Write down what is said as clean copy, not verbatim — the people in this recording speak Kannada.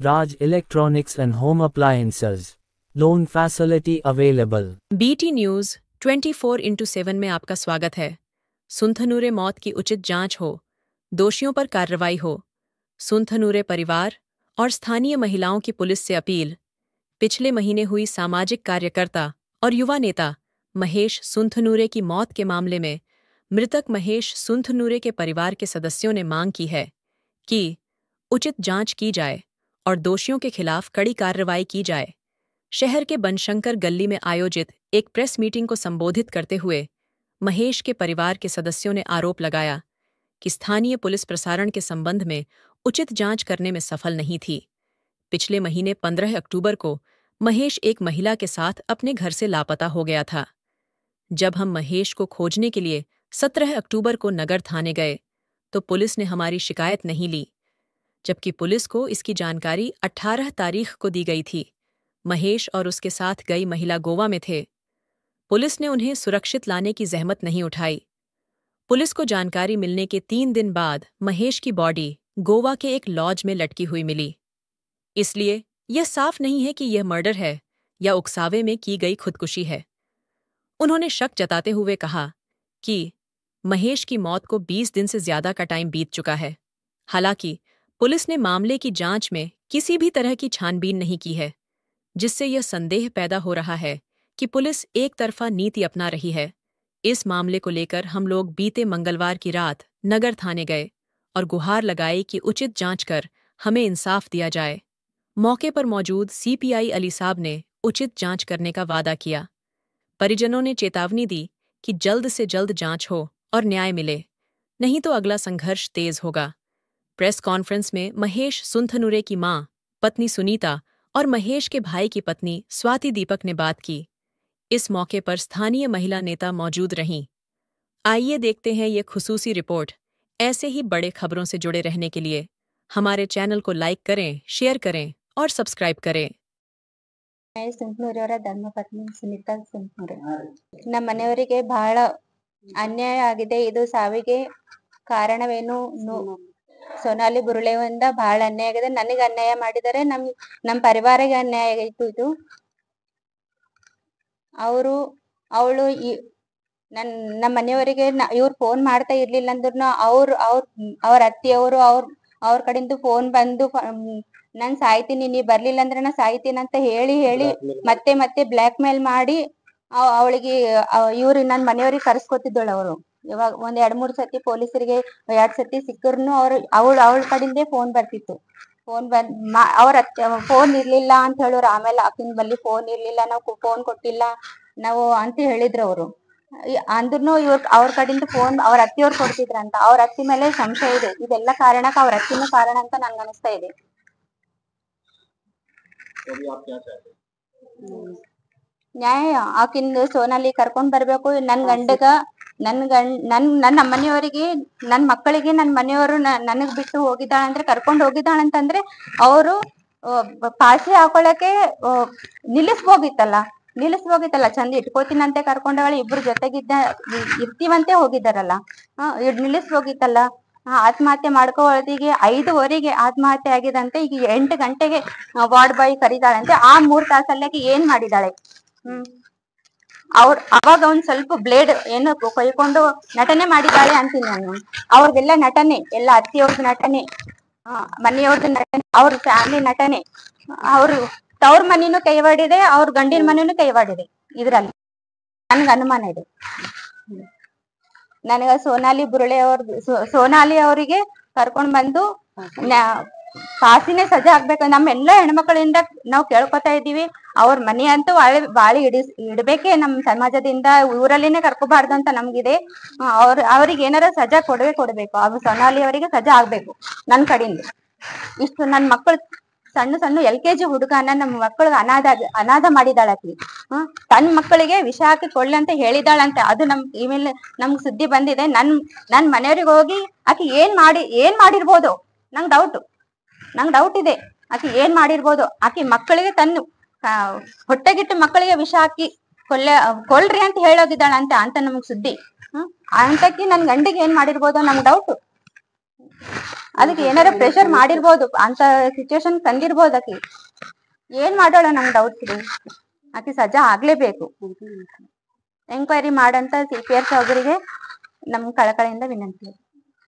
Raj Electronics and Home Appliances. Loan facility available. BT news 24/7 में आपका स्वागत है। सुंथनूरे मौत की उचित जांच हो, दोषियों पर कार्रवाई हो। सुंथनूरे परिवार और स्थानीय महिलाओं की पुलिस से अपील। पिछले महीने हुई सामाजिक कार्यकर्ता और युवा नेता महेश सुंथनूरे की मौत के मामले में मृतक महेश सुंथनूरे के परिवार के सदस्यों ने मांग की है कि उचित जांच की जाए और दोषियों के खिलाफ कड़ी कार्रवाई की जाए। शहर के बनशंकर गली में आयोजित एक प्रेस मीटिंग को संबोधित करते हुए महेश के परिवार के सदस्यों ने आरोप लगाया कि स्थानीय पुलिस प्रसारण के संबंध में उचित जांच करने में सफल नहीं थी। पिछले महीने 15 अक्टूबर को महेश एक महिला के साथ अपने घर से लापता हो गया था। जब हम महेश को खोजने के लिए 17 अक्टूबर को नगर थाने गए तो पुलिस ने हमारी शिकायत नहीं ली, जबकि पुलिस को इसकी जानकारी 18 तारीख को दी गई थी। महेश और उसके साथ गई महिला गोवा में थे। पुलिस ने उन्हें सुरक्षित लाने की जहमत नहीं उठाई। पुलिस को जानकारी मिलने के 3 दिन बाद महेश की बॉडी गोवा के एक लॉज में लटकी हुई मिली। इसलिए यह साफ नहीं है कि यह मर्डर है या उकसावे में की गई खुदकुशी है। उन्होंने शक जताते हुए कहा कि महेश की मौत को 20 दिन से ज्यादा का टाइम बीत चुका है। हालांकि पुलिस ने मामले की जांच में किसी भी तरह की छानबीन नहीं की है, जिससे यह संदेह पैदा हो रहा है कि पुलिस एक तरफा नीति अपना रही है। इस मामले को लेकर हम लोग बीते मंगलवार की रात नगर थाने गए और गुहार लगाई कि उचित जांच कर हमें इंसाफ दिया जाए। मौके पर मौजूद सीपीआई अली साहब ने उचित जांच करने का वादा किया। परिजनों ने चेतावनी दी कि जल्द से जल्द जांच हो और न्याय मिले, नहीं तो अगला संघर्ष तेज होगा। प्रेस कॉन्फ्रेंस में महेश सुंथनूरे की मां, पत्नी सुनीता और महेश के भाई की पत्नी स्वाति दीपक ने बात की। इस मौके पर स्थानीय महिला नेता मौजूद रहीं। आइए देखते हैं ये खुसूसी रिपोर्ट। ऐसे ही बड़े खबरों से जुड़े रहने के लिए हमारे चैनल को लाइक करें, शेयर करें और सब्सक्राइब करें। ಸುಂಕನೂರವರ ಧರ್ಮಪತ್ನಿ ಸುನೀತಾ ಸುಂಕನೂರೆ. ನಮ್ಮ ಮನೆಯವರಿಗೆ ಬಹಳ ಅನ್ಯಾಯ ಆಗಿದೆ. ಇದು ಸಾವಿಗೆ ಕಾರಣವೇನು? ಸೋನಾಲಿ ಬುರುಳೆಯಿಂದ ಬಹಳ ಅನ್ಯಾಯ ಆಗಿದೆ. ನನಗೆ ಅನ್ಯಾಯ ಮಾಡಿದರೆ ನಮ್ಮ ಪರಿವಾರಕ್ಕೆ ಅನ್ಯಾಯ ಆಯಿತು. ಇದು ಅವಳು ನಮ್ಮ ಮನೆಯವರಿಗೆ ಇವ್ರು ಫೋನ್ ಮಾಡ್ತಾ ಇರ್ಲಿಲ್ಲ ಅಂದ್ರೂ ಅವ್ರ ಅತ್ತಿಯವರು ಅವ್ರ ಕಡೆಯಿಂದ ಫೋನ್ ಬಂದು ನಾನ್ ಸಾಯ್ತೀನಿ, ನೀ ಬರ್ಲಿಲ್ಲ ಅಂದ್ರೆ ನಾ ಸಾಯ್ತೀನಿ ಅಂತ ಹೇಳಿ ಮತ್ತೆ ಬ್ಲಾಕ್ ಮೇಲ್ ಮಾಡಿ ಅವಳಿಗೆ ಇವ್ರು ನನ್ನ ಮನೆಯವ್ರಿಗೆ ಕರ್ಸ್ಕೊತಿದ್ದಳು. ಅವರು ಇವಾಗ 1-2-3 ಸತಿ ಪೊಲೀಸರಿಗೆ 2 ಸತಿ ಸಿಕ್ಕರ್ನು ಅವಳ ಕಡೆಯಿಂದೇ ಫೋನ್ ಬರ್ತಿತ್ತು. ಅವ್ರ ಫೋನ್ ಇರ್ಲಿಲ್ಲ ಅಂತ ಹೇಳೋರು. ಆಮೇಲೆ ಆಕಿನ ಬಲ್ಲಿ ಫೋನ್ ಇರ್ಲಿಲ್ಲ, ನಾವು ಫೋನ್ ಕೊಟ್ಟಿಲ್ಲ ನಾವು ಅಂತ ಹೇಳಿದ್ರು ಅವರು. ಅಂದ್ರೂ ಅವ್ರ ಕಡೆಯಿಂದ ಫೋನ್ ಅವ್ರ ಅತ್ತಿಯವ್ರು ಕೊಡ್ತಿದ್ರಂತ. ಅವ್ರ ಅತ್ತಿ ಮೇಲೆ ಸಂಶಯ ಇದೆ. ಇದೆಲ್ಲ ಕಾರಣಕ್ಕೆ ಅವ್ರ ಅತ್ತಿನ ಕಾರಣ ಅಂತ ನನ್ಗೆ ಅನಿಸ್ತಾ ಇದೆ. ನ್ಯಾಯ ಆಕಿಂದ ಸೋನಾಲಿ ಕರ್ಕೊಂಡ್ ಬರ್ಬೇಕು. ನನ್ ಗಂಡಗ ನನ್ನ ಮನೆಯವರಿಗೆ, ನನ್ ಮಕ್ಕಳಿಗೆ ನನ್ನ ಮನೆಯವರು ನನಗ್ ಬಿಟ್ಟು ಹೋಗಿದ್ದಾಳಂದ್ರೆ, ಕರ್ಕೊಂಡ್ ಹೋಗಿದ್ದಾಳಂತಂದ್ರೆ ಅವರು ಪಾಸಿ ಹಾಕೊಳಕ್ಕೆ ನಿಲ್ಲಿಸ್ಬೋಗಿತ್ತಲ್ಲ. ಚಂದ ಇಟ್ಕೋತೀನಂತೆ ಕರ್ಕೊಂಡವಳ, ಇಬ್ರು ಇರ್ತೀವಂತೆ ಹೋಗಿದ್ದಾರಲ್ಲ. ನಿಲ್ಲಿಸ್ಬೋಗಿತ್ತಲ್ಲ. ಆತ್ಮಹತ್ಯೆ ಮಾಡ್ಕೊಳ್ಳೋದಿಗೆ 5:15 ಆತ್ಮಹತ್ಯೆ ಆಗಿದಂತೆ. ಈಗ 8 ಗಂಟೆಗೆ ವಾರ್ಡ್ ಬಾಯ್ ಕರೀತಾಳಂತೆ. ಆ 3 ತಾಸಲ್ಲಿ ಏನ್ ಮಾಡಿದಾಳೆ? ಅವಾಗ ಒಂದ್ ಸ್ವಲ್ಪ ಬ್ಲೇಡ್ ಏನು ಕೊಯ್ಕೊಂಡು ನಟನೆ ಮಾಡಿದಾಳೆ ಅಂತೀನಿ ನಾನು. ಅವ್ರದೆಲ್ಲ ನಟನೆ, ಎಲ್ಲ ಅತ್ತಿಯವ್ರದ್ದು ನಟನೆ, ಮನೆಯವ್ರದ್ದು ನಟನೆ, ಅವ್ರ ಫ್ಯಾಮಿಲಿ ನಟನೆ. ಅವ್ರು ತವ್ರ ಮನಿನೂ ಕೈವಾಡಿದೆ, ಅವ್ರ ಗಂಡಿನ ಮನಿನೂ ಕೈವಾಡಿದೆ. ಇದ್ರಲ್ಲಿ ನನ್ಗ ಅನುಮಾನ ಇದೆ. ನನಗ ಸೋನಾಲಿ ಅವರಿಗೆ ಕರ್ಕೊಂಡ್ ಬಂದು ಫಾಸಿನೇ ಸಜಾ ಆಗ್ಬೇಕು. ನಮ್ಮೆಲ್ಲ ಹೆಣ್ಮಕ್ಳಿಂದ ನಾವು ಕೇಳ್ಕೊತಾ ಇದೀವಿ. ಅವ್ರ ಮನೆ ಅಂತೂ ಬಾಳಿ ಇಡ್ಬೇಕೆ ನಮ್ ಸಮಾಜದಿಂದ. ಊರಲ್ಲಿನೇ ಕರ್ಕೋಬಾರ್ದು ಅಂತ ನಮ್ಗಿದೆ. ಅವ್ರಿಗೆ ಏನಾರ ಸಜಾ ಕೊಡ್ಬೇಕು. ಸೋನಾಲಿ ಅವರಿಗೆ ಸಜಾ ಆಗ್ಬೇಕು ನನ್ ಕಡೆಯಿಂದ. ಇಷ್ಟು ನನ್ ಮಕ್ಕಳು ಸಣ್ಣ LKG ಹುಡುಗನ ನಮ್ಮ ಮಕ್ಕಳಿಗೆ ಅನಾಥ ಮಾಡಿದಾಳಕಿ. ತನ್ನ ಮಕ್ಕಳಿಗೆ ವಿಷ ಹಾಕಿ ಕೊಳ್ಳಿ ಅಂತ ಹೇಳಿದಾಳಂತೆ. ಅದು ನಮ್ಗೆ ಸುದ್ದಿ ಬಂದಿದೆ. ನನ್ ಮನೆಯವ್ರಿಗೆ ಹೋಗಿ ಆಕಿ ಏನ್ ಮಾಡಿರ್ಬೋದು ನಂಗ್ ಡೌಟ್ ಇದೆ. ಆಕಿ ಏನ್ ಮಾಡಿರ್ಬೋದು? ಆಕಿ ಮಕ್ಕಳಿಗೆ ಹೊಟ್ಟೆಗಿಟ್ಟು ಮಕ್ಕಳಿಗೆ ವಿಷ ಹಾಕಿ ಕೊಲ್ರಿ ಅಂತ ಹೇಳೋಗಿದ್ದಾಳಂತೆ ಅಂತ ನಮಗ್ ಸುದ್ದಿ. ಅಂತಕಿ ನನ್ ಗಂಡಿಗೆ ಏನ್ ಮಾಡಿರ್ಬೋದು ನಮ್ಗೆ ಡೌಟ್. ಅದಕ್ಕೆ ಏನಾರ ಪ್ರೆಷರ್ ಮಾಡಿರ್ಬೋದು, ಅಂತ ಸಿಚುವೇಶನ್ ತಂದಿರ್ಬೋದು ಆಕಿ. ಏನ್ ಮಾಡೋಳ ನಂಗೆ ಡೌಟ್ಸ್ ರೀ. ಆಕಿ ಸಜಾ ಆಗ್ಲೇಬೇಕು. ಎಂಕ್ವೈರಿ ಮಾಡಂತ CPR ಸಾಹೇಬರಿಗೆ ನಮ್ ಕಳಕಳಿಯಿಂದ ವಿನಂತಿ.